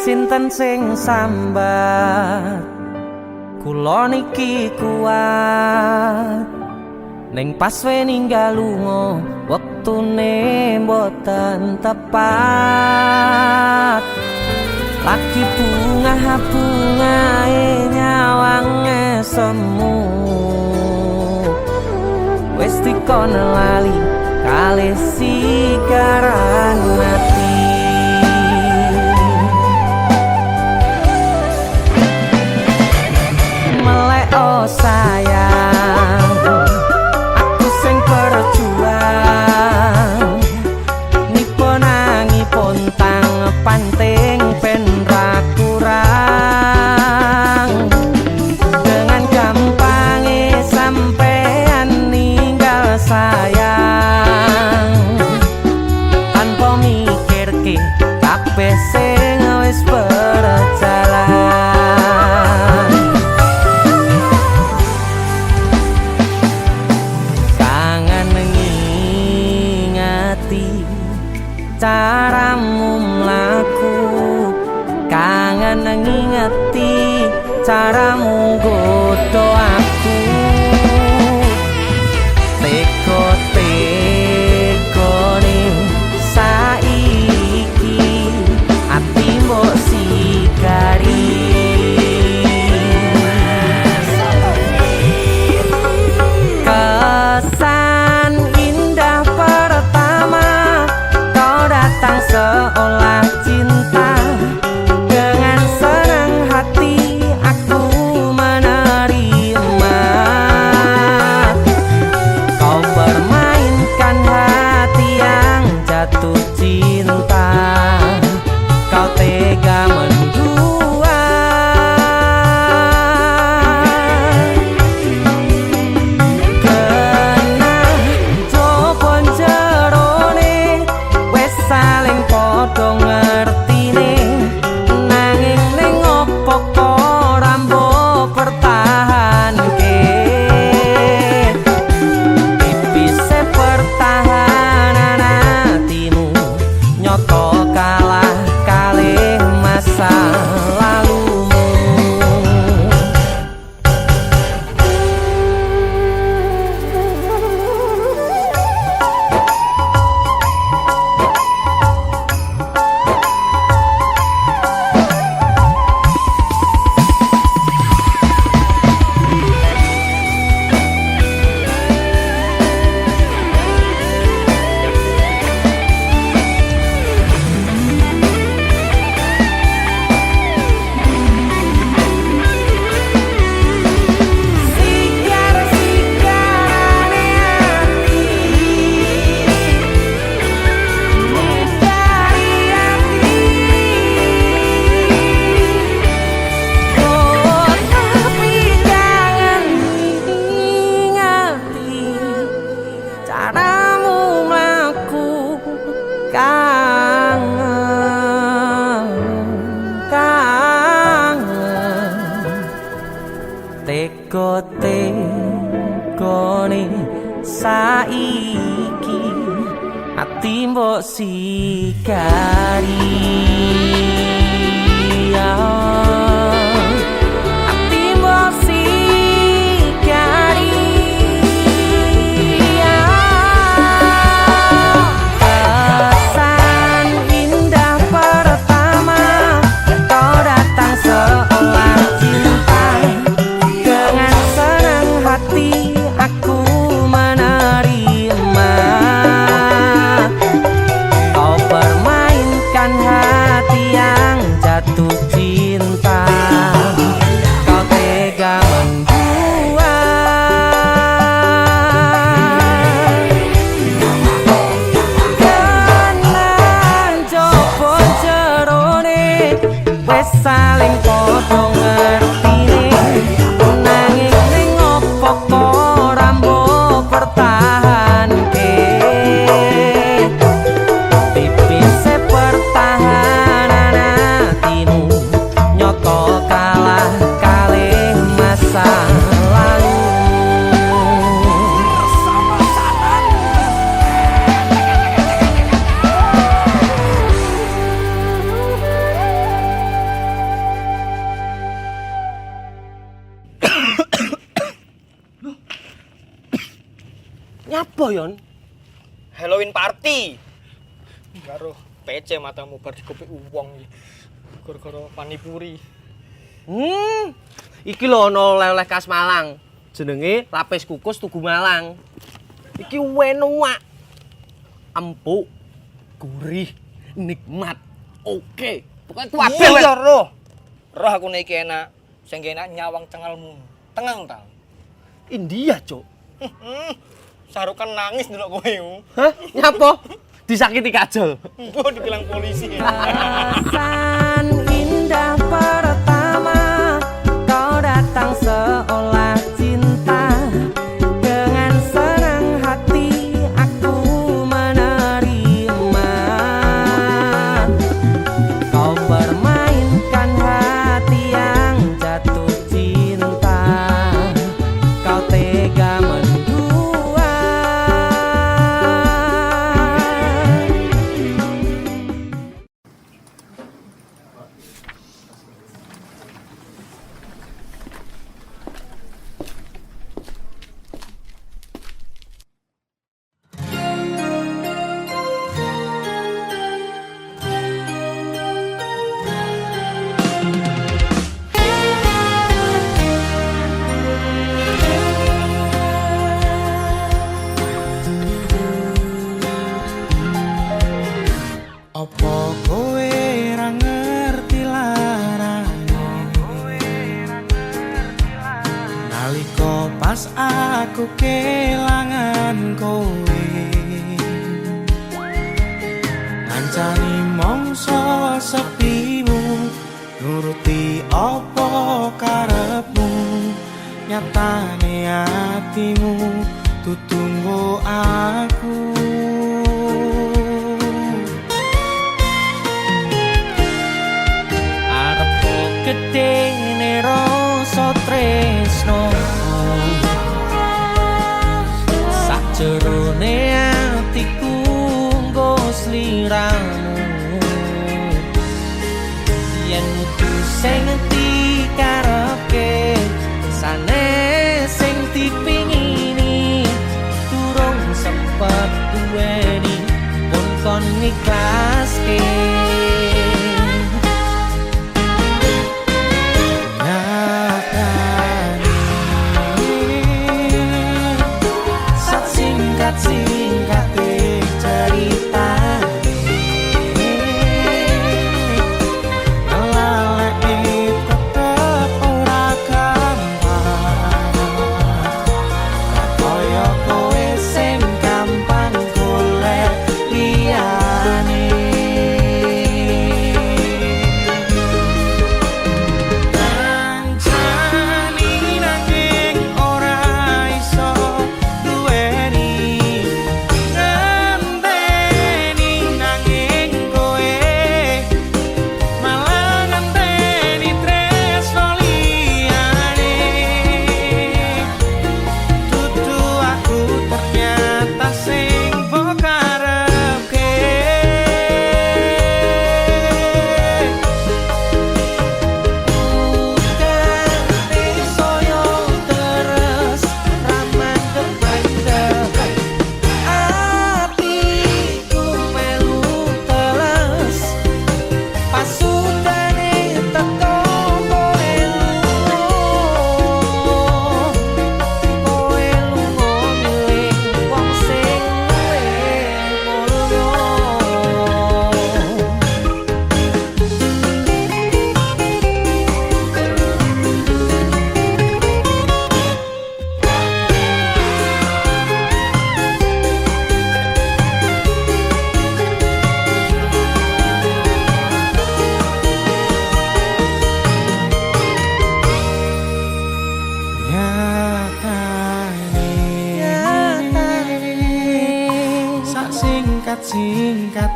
Sinten sing sambat kula niki kuat ning pas we ninggal lunga wektune mboten tepat lagi bungae nyawange semu wis dikon lali kalih sigaran mati. Oh sayang, aku sing berjuang nipun nangipun tang panting ben ra kurang dengan gampangnya sampean ninggal sayang tanpa mikirke kabeh sing wis berjalan. Caramu mlaku kangen ngingeti caramu godho aku teko-tekone saiki ati mbok sigari kesan indah pertama datang seolah cinta dengan senang hati aku menerima kau bermainkan hati yang jatuh cinta kau tega mendua kena jopon jerone saling podo ngertine nanging ning opo ora mbok pertahanke tipise pertahanan hatimu nyoto kalah kalih masa lalumu. Caramu mlaku kangen teko-tekone saiki ati mbok sigari ati mbok sigari aku menerima kau permainkan hati saling padha ngertine nanging ning opo kok rambo pertahanke tipise pertahanan atimu nyata kalah kalih masa lalu. Nyapa yon? Halloween party. Karo PC matamu bar dikopik uwong iki. Gara-gara panipuri. Iki lho ana oleh-oleh khas Malang. Jenenge lapis kukus Tugu Malang. Iki enak. Empuk, gurih, nikmat. Oke. Pokoke kuwabe Iya roh. Roh aku nek iki enak. Sing enak nyawang cengalmu. Tengang ta. India, Cuk. Sarukan nangis ndelok kowe. Hah? Nyapa? Disakiti kajol. Mbok dibilang polisi. Perasaan indah pertama kau datang seolah cinta dengan senang hati aku menerima kau permainkan hati yang jatuh cinta kau tega mendua. Opo kowe ra ngerti larane nalika pas aku kelangan kowe ngancani mongso sepimu nuruti opo karepmu nyatane atimu tutunggu aku. Gedene rasa tresno sajerone atiku nggo sliramu yen mutu sing dikarepke sanes sing dipingini durung sempet duweni pun kon ngiklaske. Singkat cerita ngelalek tetep ora gampang kaya kowe sing gampang golek liyane.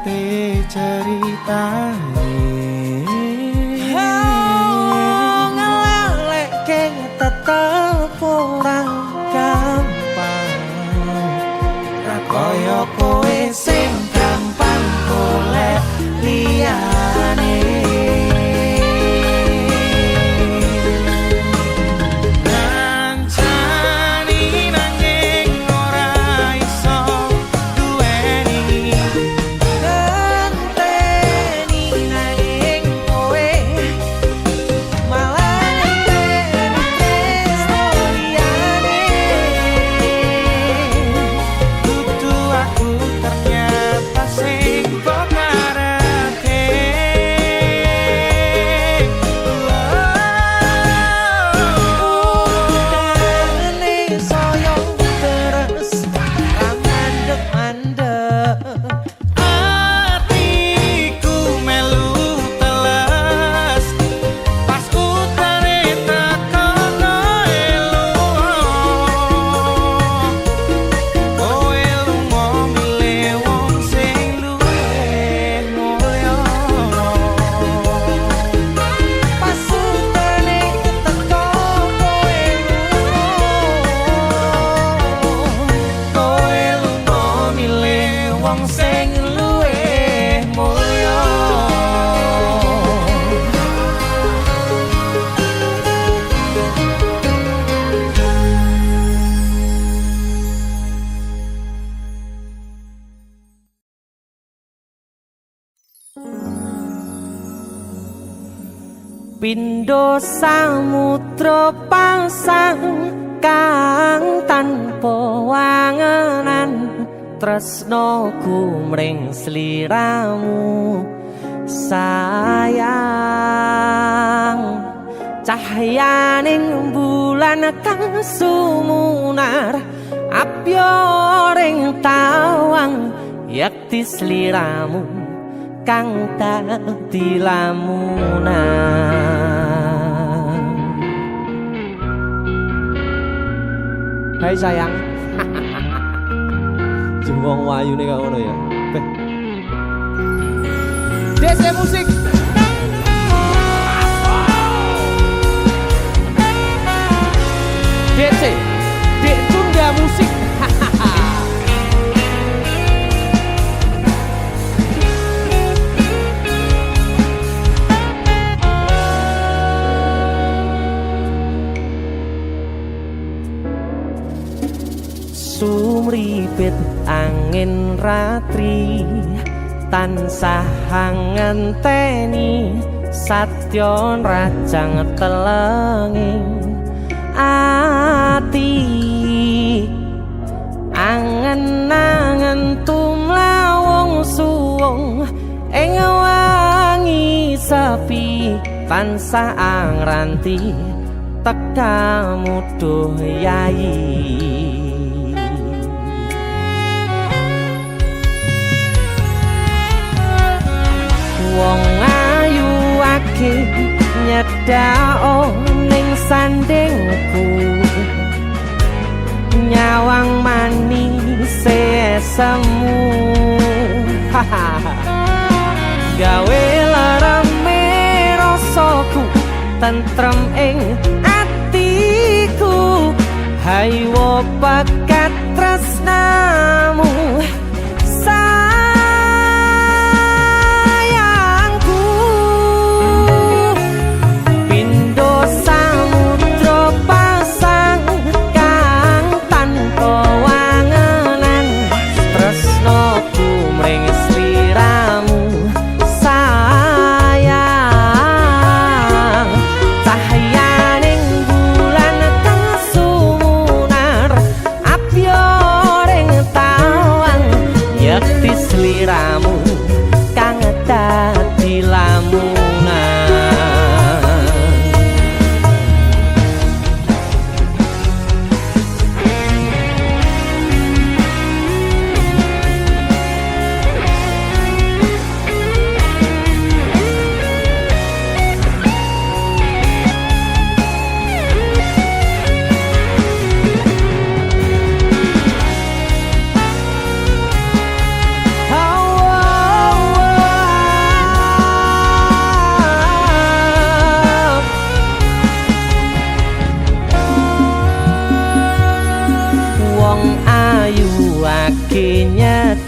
ape ceritane ngeleleke tetep ora gampang ra koyo kowe sing gampang golek liyane Pindho samudra pasang kang tanpa wangenan tresnaku mring sliramu sayang cahyaning bulan kang sumunar apyoring tawang yakti sliramu kang dadi lamunan. Hai sayang. Jembong wayune kok ngono ya. DC musik. DC. Dek Tunda musik. Sumripit angin ratri tansah ngenteni satya rajang telenging ati angen-angen tumlawung suwung ing wangi sepi tansah angranti tekamu duh yayi. Wong ayu ake nyedhao ning sandingku nyawang manis semu gawe larame rasaku tentrem ing atiku haywo bakat tresnamu Yakti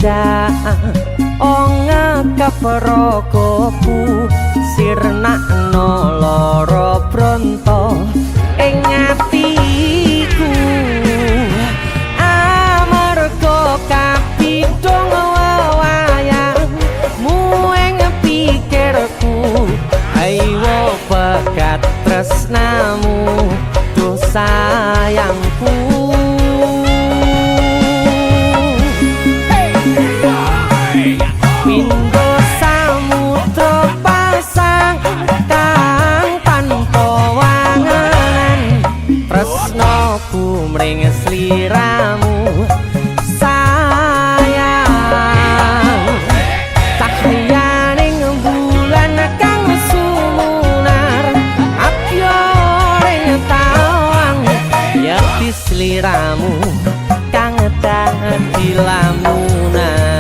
dah onga kaprokoku sirna noloro bronto ing atiku amarga kapidhong wayangmu ing pikirku ayo pekat tresnamu duh sayangku Pindho samudra pasang kang tanpa wanganan tresnaku mring sliramu sayang cahyaning bulan kang sumunar apyoring tawang yakti sliramu kang dadi lamunan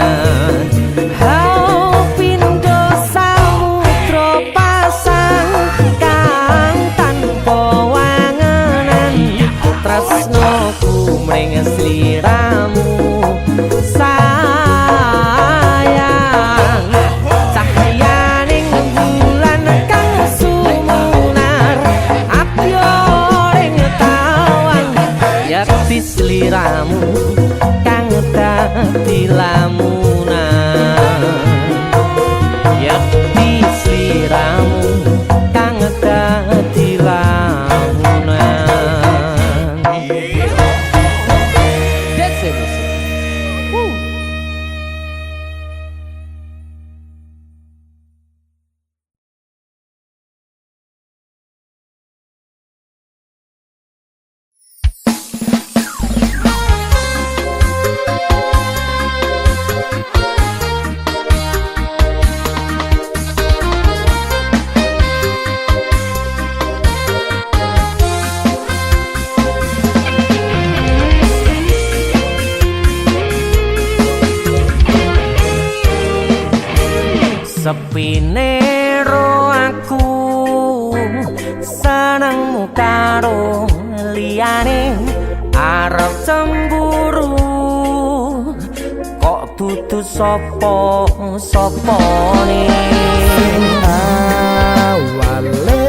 pindho samudra pasang kang tanpa wanganan tresnaku mring sliramu sayang cahyaning bulan kang sumunar apyoring tawang yakti sliramu kang dadi lamunan yakti sliramu kang dadi lamunan that's it. Sepine ro aku senengmu karo liyane arep cemburu kok dudu sapa-sapane awale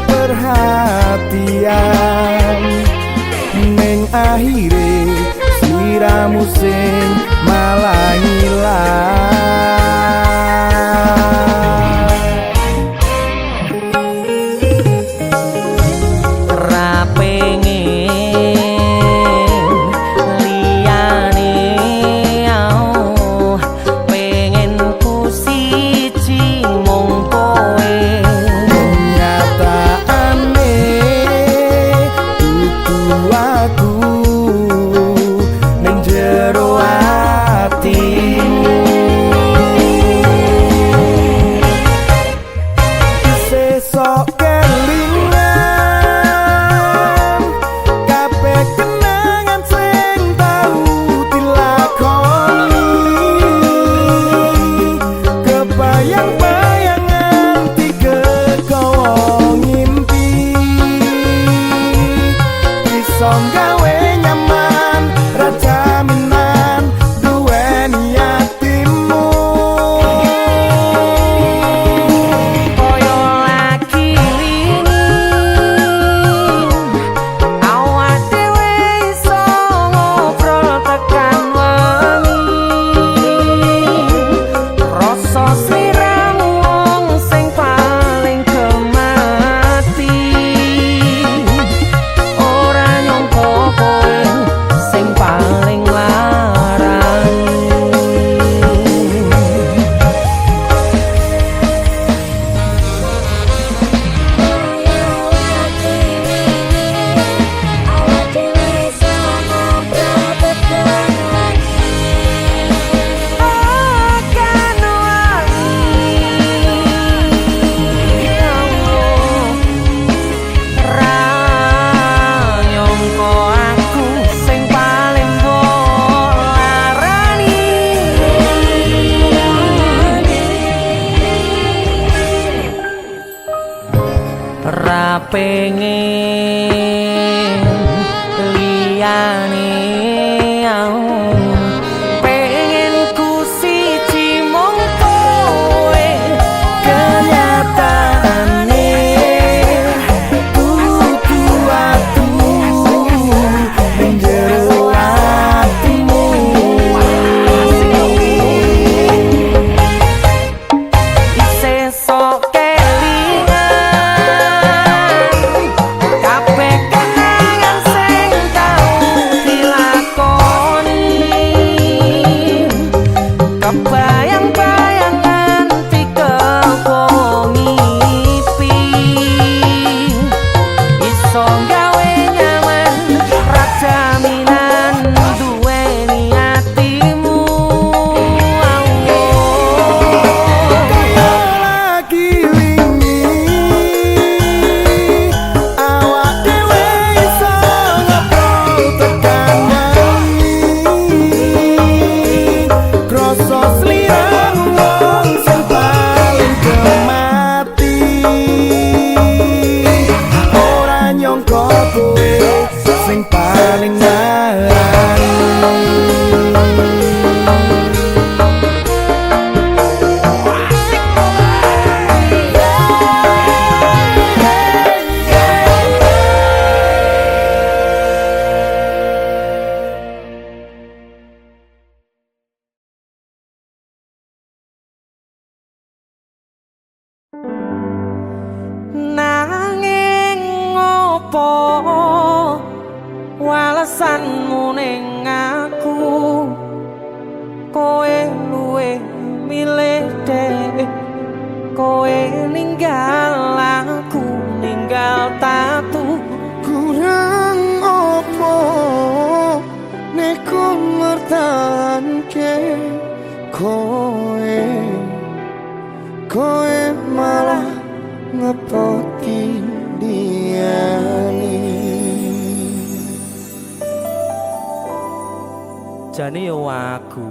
perhatian ning akhire sliramu sing malah ilang pengen liyane pengen ku ngopo walesanmu ning aku kowe luwe milih dek kowe ninggal aku ninggal tatu kurang opo neku mertahanke kowe malah ngepoti diani jane yo aku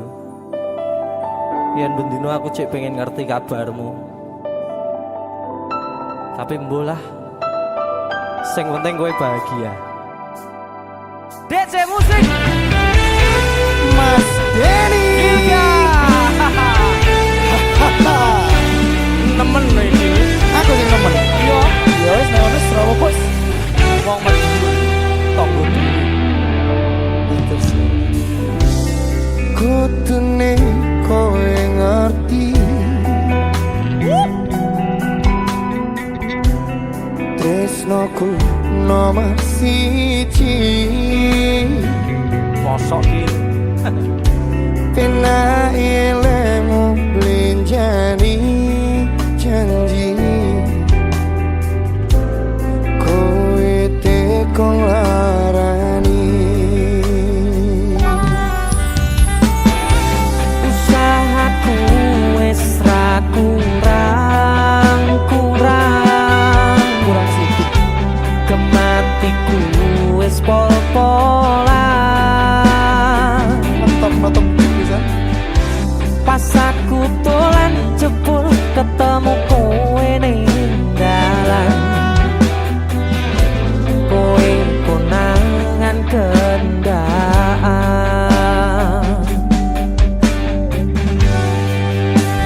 yen bendino aku cek pengen ngerti kabarmu tapi mbolah sing penting kowe bahagia DC musik Mas Denny nemen lho iki aku sing nemen yo wis ngono srawo bos wong mati tonggo terus kutune kowe ngerti tresnoku nomor siji mosok iki pena elemu lenjani janji kowe tekong larani usahaku wis ra kurang sithik kematiku wis pol-polan mentok bisa pas aku dolan jebul ketemu kowe ning dalan kowe konangan kendaan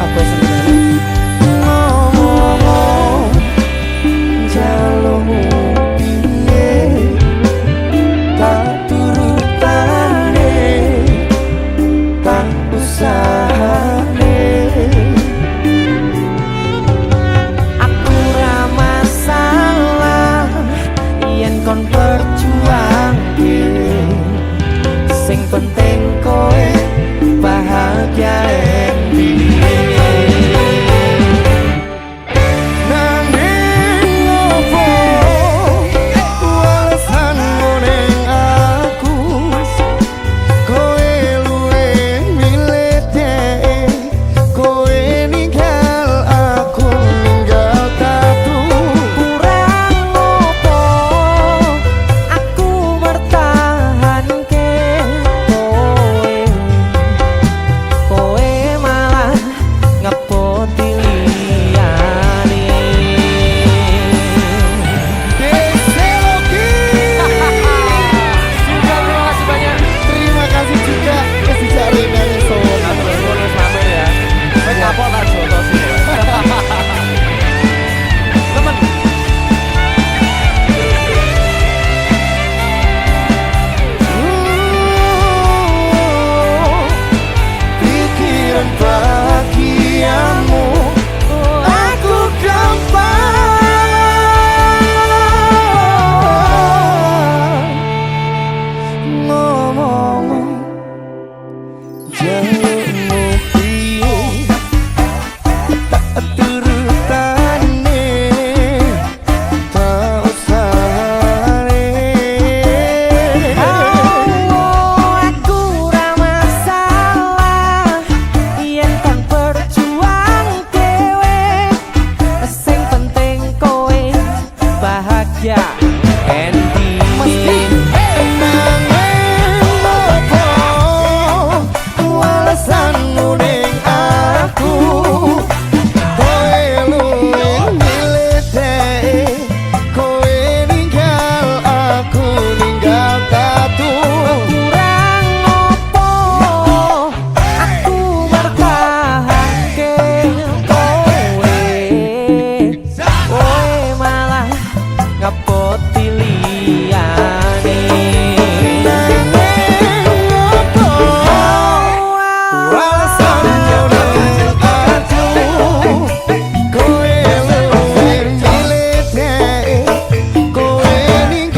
apa sebenarnya ngomong jalurmu piye tak turutane tak usahane aku ra masalah yen kon berjuang sing penting kowe bahagia nanging opo walesanmu ning aku kowe luwe milih dek kowe ninggal aku ninggal tatu kurang opo aku mertahanke kowe malah ngepoti liyane Deseloki juga terima kasih banyak terima kasih juga kesejak ringan son bonus pamer ya wis kapok tak joto sih temen pikiran bahagiamu aku gampang ngomong jalurmu piye tak turutane tak usahane aku ra masalah yen kan berjuang dhewe sing penting kowe bahagia endi walesanmu ning aku kowe luwe milih dek kowe ninggal aku ninggal tatu kurang opo aku mertahanke kowe malah ngepoti liyane walesanmu ning aku kowe luwe milih dek kowe ninggal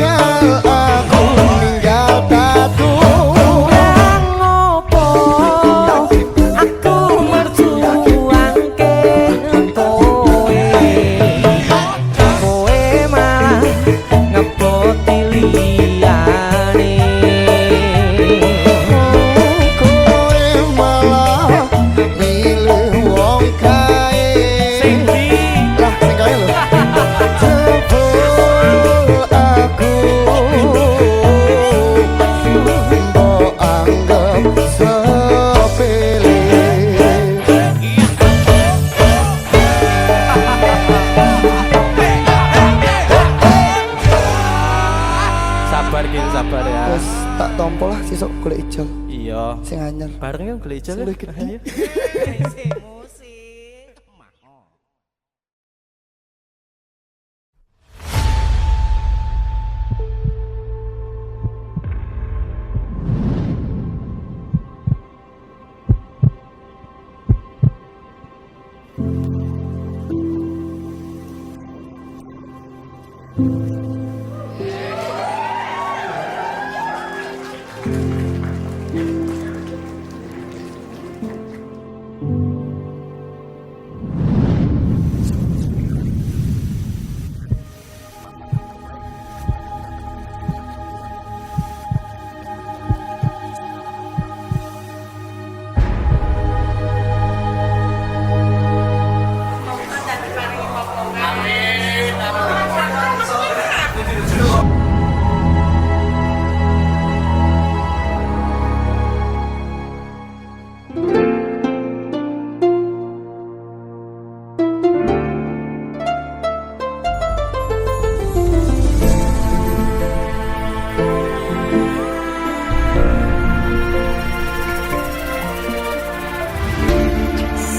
sabar ya. Wes tak tompo lah sesuk golek ijol Iya. sing anyar. Bareng yang beli ijol. Sing luwih gede. Ayo.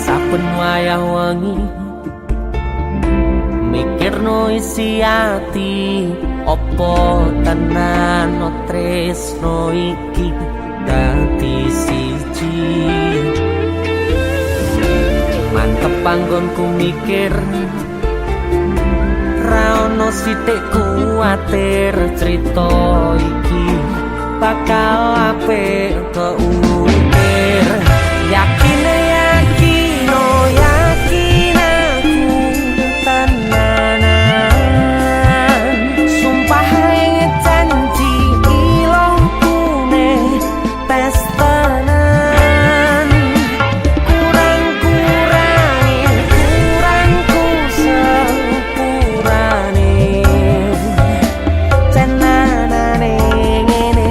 Saben wayah wengi mikirno isi ati opo tenan no tresno iki dadi siji mantep panggonku mikir ra ono sithik kuwatir crita iki bakal apik keukir yakin yakin aku tenanan sumpah janji ilongku ne tes tenan kurangku sepurane cenanane ngene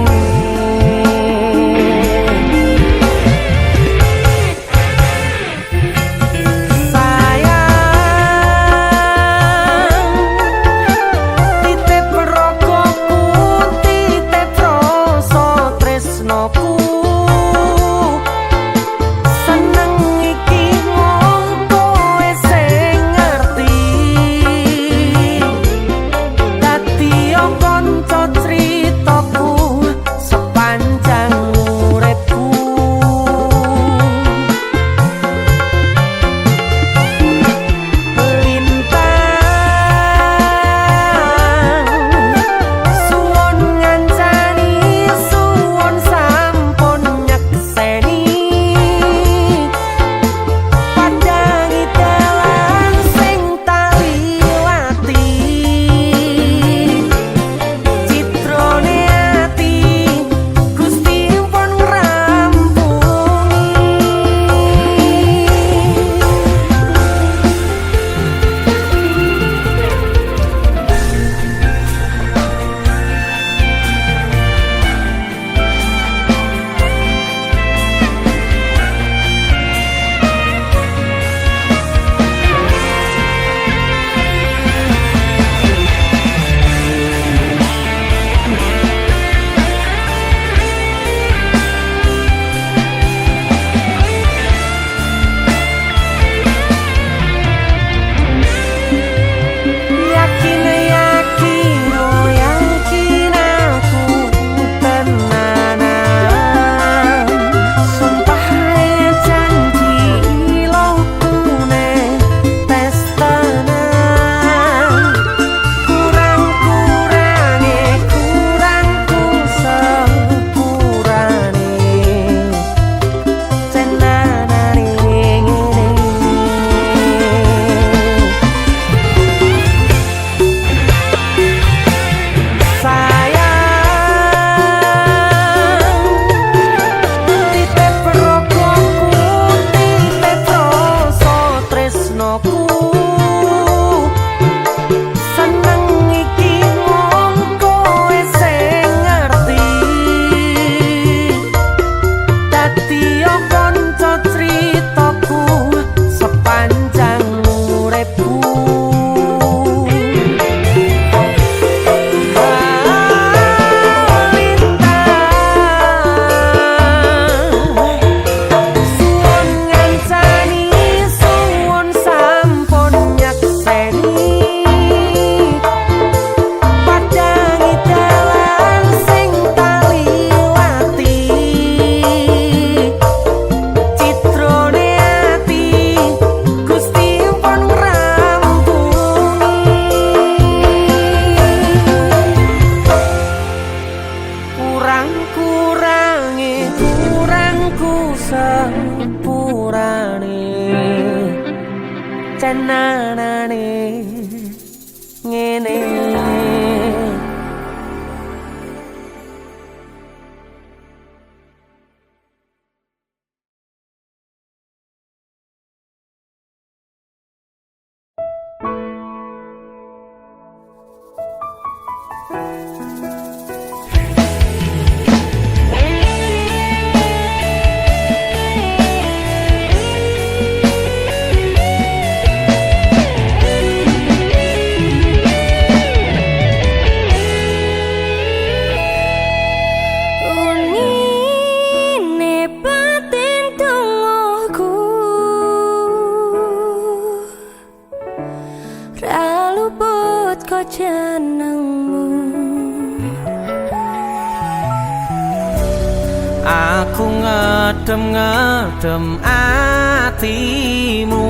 aku ngedem-ngedem atimu,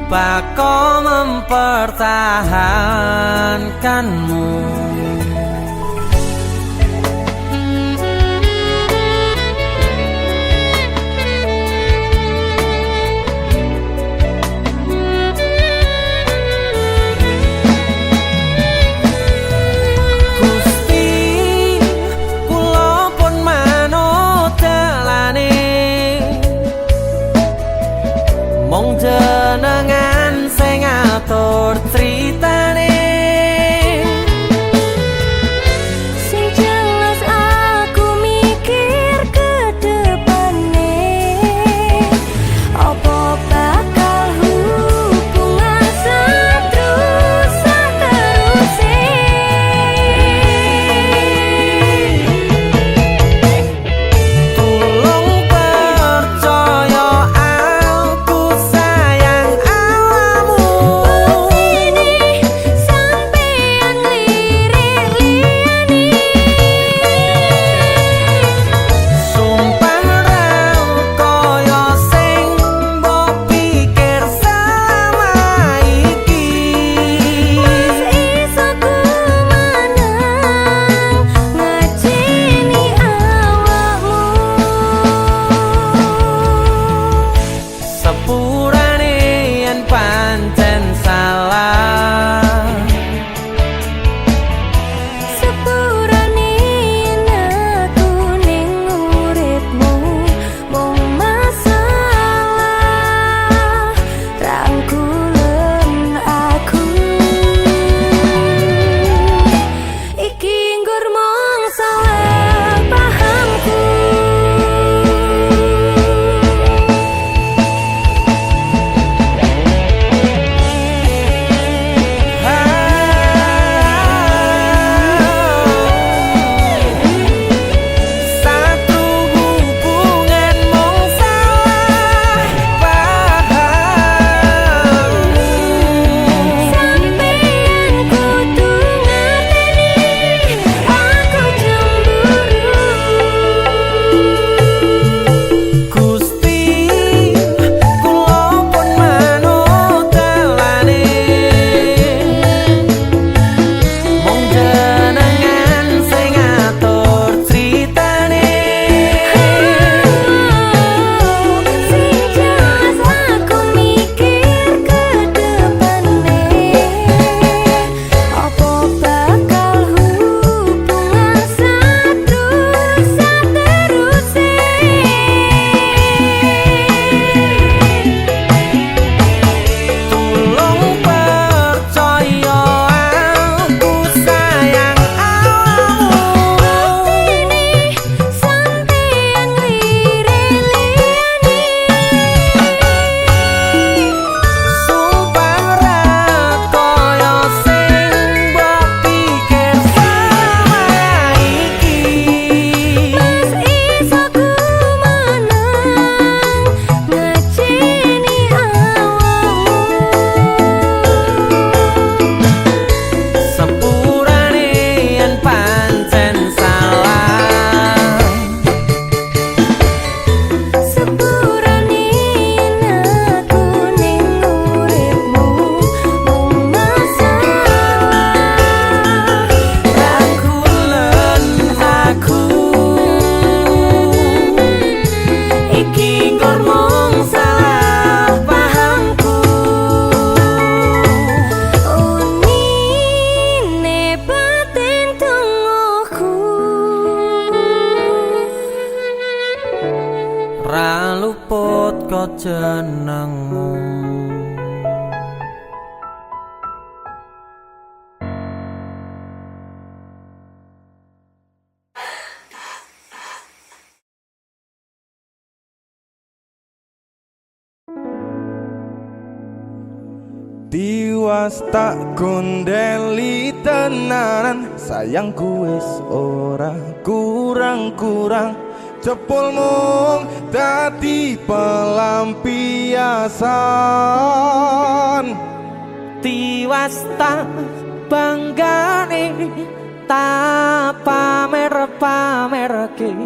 bako mempertahankanmu. Mong jenengan sing ngatur critane, sing jelas aku mikir ke depane, apa bakal hubungan seterusnya. tulung percaya jenengmu. Tiwas tak gondeli tenanan, sayangku wis ora kurang-kurang, cepul mung dadi pelampiasan. Tiwas tak banggane tak pamer-pamerke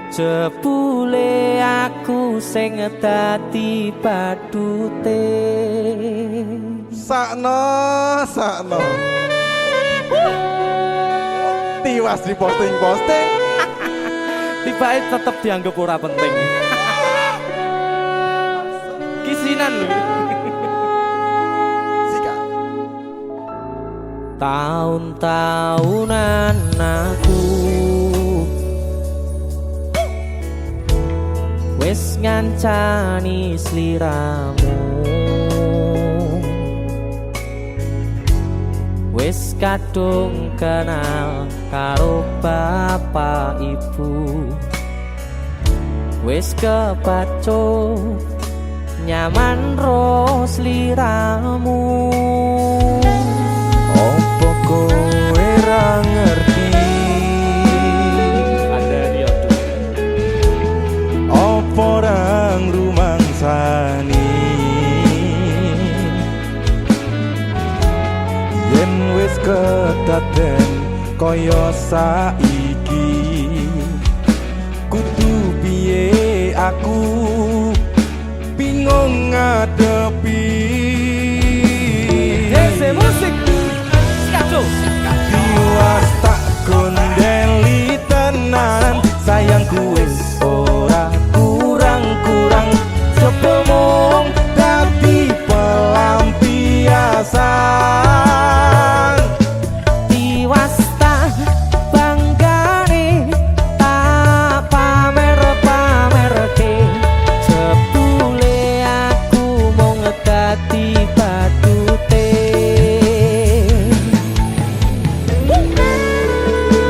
jebule aku sing dadi badute. Sakno tiwas di posting Tibake tetep dianggap ora penting. Kisinan lho. Sika Tahun-tahunan aku wis ngancani sliramu, wis kadung kenal karo bapak ibu, wis kepacut nyaman ro sliramu. Opo kowe ra ngerti? opo rang rumangsani yen wis kedaden kaya saiki kudu piye aku bingung ngadepi Hese musik skaco tiwas tak gondeli tenan sayangku wis ora kurang-kurang coba mung dadi pelampiasan tiwas tak banggane tak pamer-pamerke jebule aku mung dadi badute.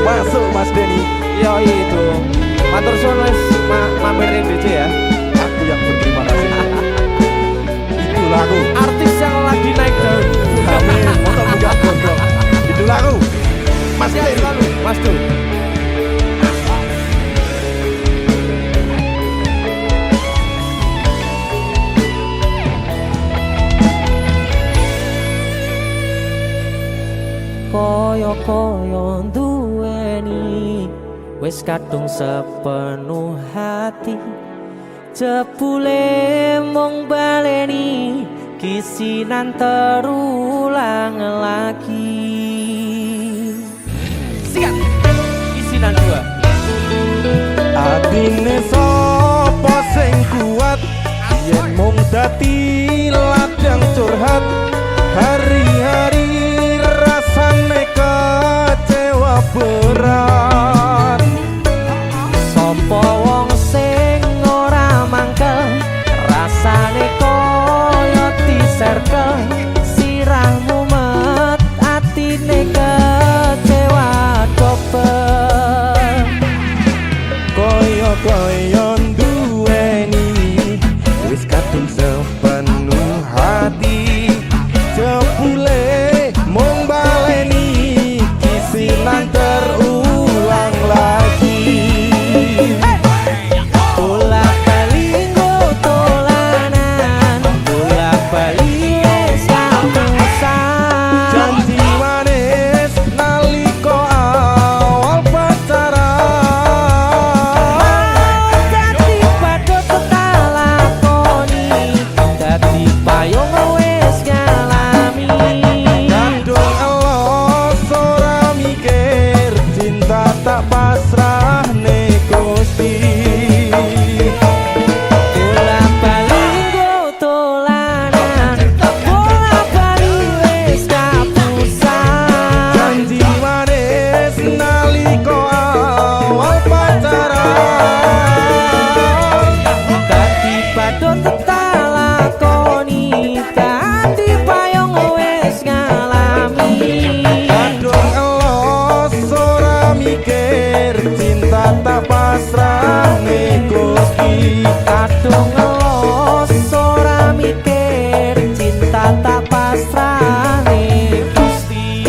masuk Mas Denny. Yo itu matur suwun wis mamerin DC ya. Aku yang berterima kasih. Itulah aku. Artis yang lagi naik daun. Amin. Untuk buka gondrong. Itulah aku. Mas Denny. Mas tuh. Koyo-koyo duweni wis kadung sepenuh hati jebule mung baleni kisinan terulang lagi. Sikat kisinan dua. Atine sapa sing kuat yen mung dadi ladang curhat hari-hari rasane kecewa berat. Sopo wong sing ora mangkel rasane koyo diserkel sirahmu met atine kecewa dobel Koyo duweni wis kadung sepenuh hati jebule mung baleni kisinan terulang lagi. bolak-balik tolanan bolak-balik wis kapusan Janji manis nalika awal pacaran dadi padha tak lakoni dadi payung wis ngalami kadung elos ora mikir cinta tak pasrah ne Gusti. bolak-balik tolanan bolak-balik wis kapusan Janji manis nalika awal pacaran dadi padha tak lakoni dadi payung wis ngalami kadung elos ora mikir cinta tak pasrah ne Gusti. kadung los ora mikir cinta tak pasrah Gusti.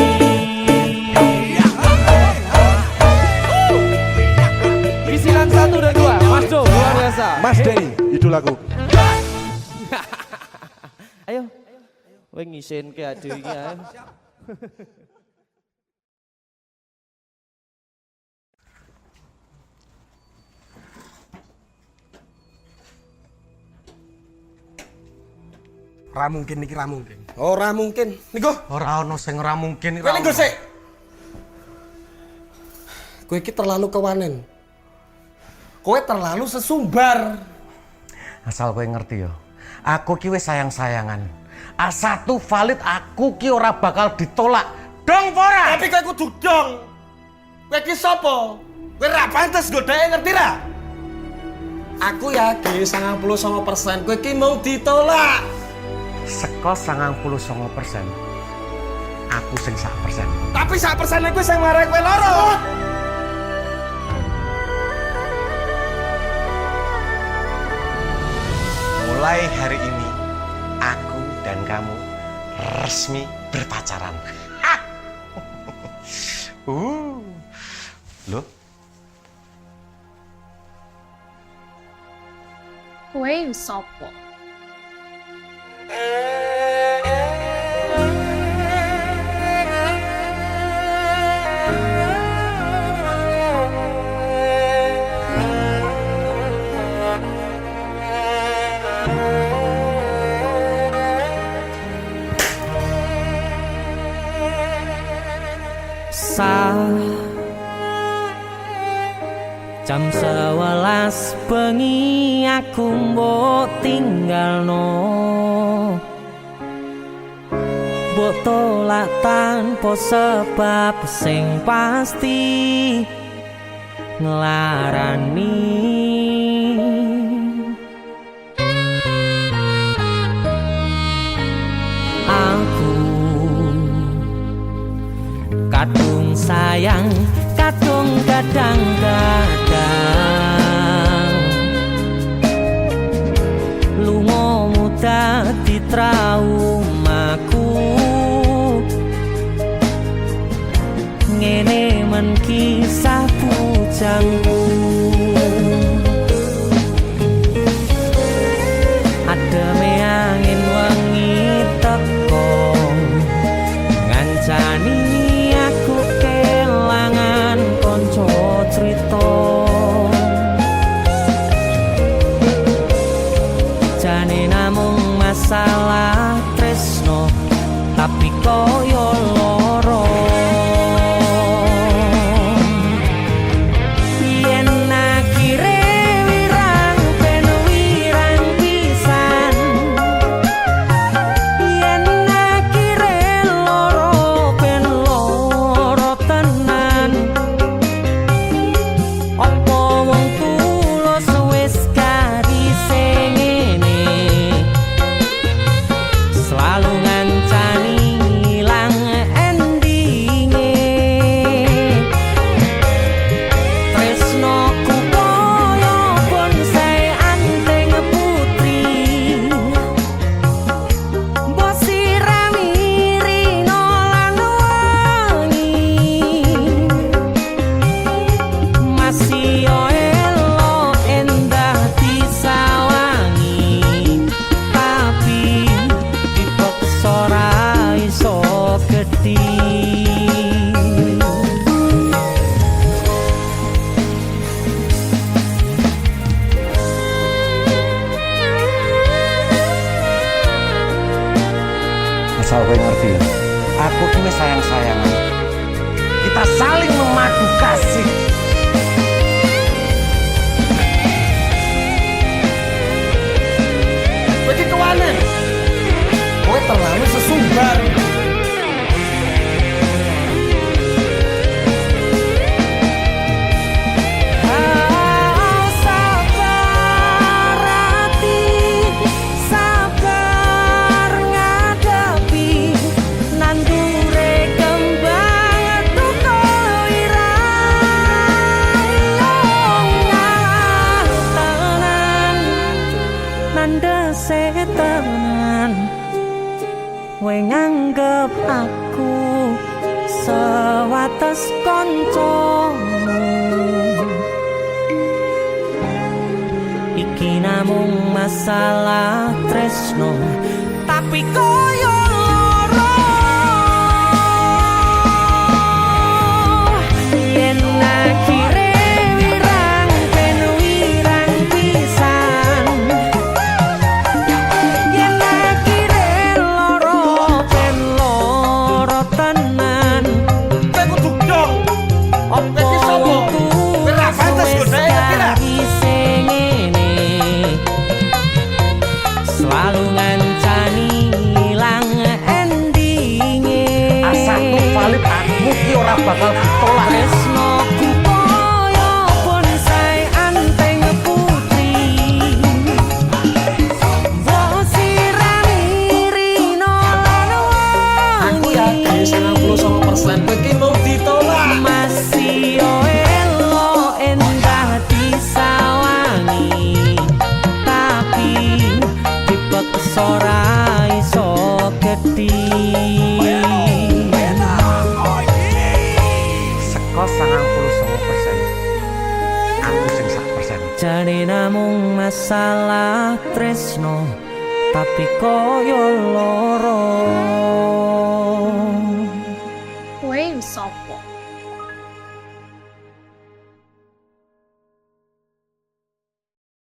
Kisinan 1 dan 2 Mas Jo luar biasa. Mas Denny, idolaku. Ayo kowe ngisin ke adewe iki ae. Ora mungkin iki ora mungkin. Ora mungkin. Niku. Ora ono sing ora mungkin Kowe niku sik. Kowe iki terlalu kewanen. Kowe terlalu sesumbar. Asal kowe ngerti yo. Aku ki wis sayang-sayangan. A1 valid aku ki ora bakal ditolak. Dong ora? Tapi kowe kudu dong. Kowe iki sapa? Kowe ra pantes godheke ngerti ra? Aku yakin 99% kowe iki mau ditolak. Seko 99%. Aku sing 1%. Tapi 1% kowe sing marai kowe loro. Mulai hari ini aku dan kamu resmi berpacaran. Loh? Kowe sapa? Jam 11 bengi aku mbok tinggalno, mbok tolak tanpa sebab sing pasti nglarani. Aku kadung sayang, kadung kadang-kadang lungamu dadi traumaku. Ngene men kisah bujangku. Ademe angin wengi teko ngancani aku kelangan konco cerita. Jane namung masalah tresno tapi koyo loro. Yen akhire wirang ben wirang pisan, yen akhire loro ben loro tenan. Apa wong tulus wis karise ngene, selalu ngancani ilang endinge. Tresnoku koyo bonsai anteng putri, mbok sirami rino lan wangi. Masih yo elo endah disawangi, tapi dipaksa ra iso gedhi. Asal kowe ngerti ya. Aku ki wis sayang-sayangan. Kita saling memadu kasih. Kowe iki kewanen. Kowe terlalu sesumbar. Sabar hati, sabar ngadepi nandure kembang duka irang tenan, nandese tenan. Kowe nganggep aku sewates koncomu, iki namung masalah tresno tapi koyo loro. Yen akhire wirang ben wirang pisan, yen akhire dong. Opo Iki sopo? Kowe ra pantes godheke ngerti ra? sing ngene selalu ngancani ilang endinge Asatu valid aku ki ora bakal ditolak. tresnoku koyo bonsai anteng putri Wosirami rino Aku yakin 99% kowe ki mau ditolak. masih elo endah disawangi tapi dipeksa ora iso gedhi Seko 99%. Aku sing 1%. jane namung masalah tresno tapi koyo loro Kowe sopo?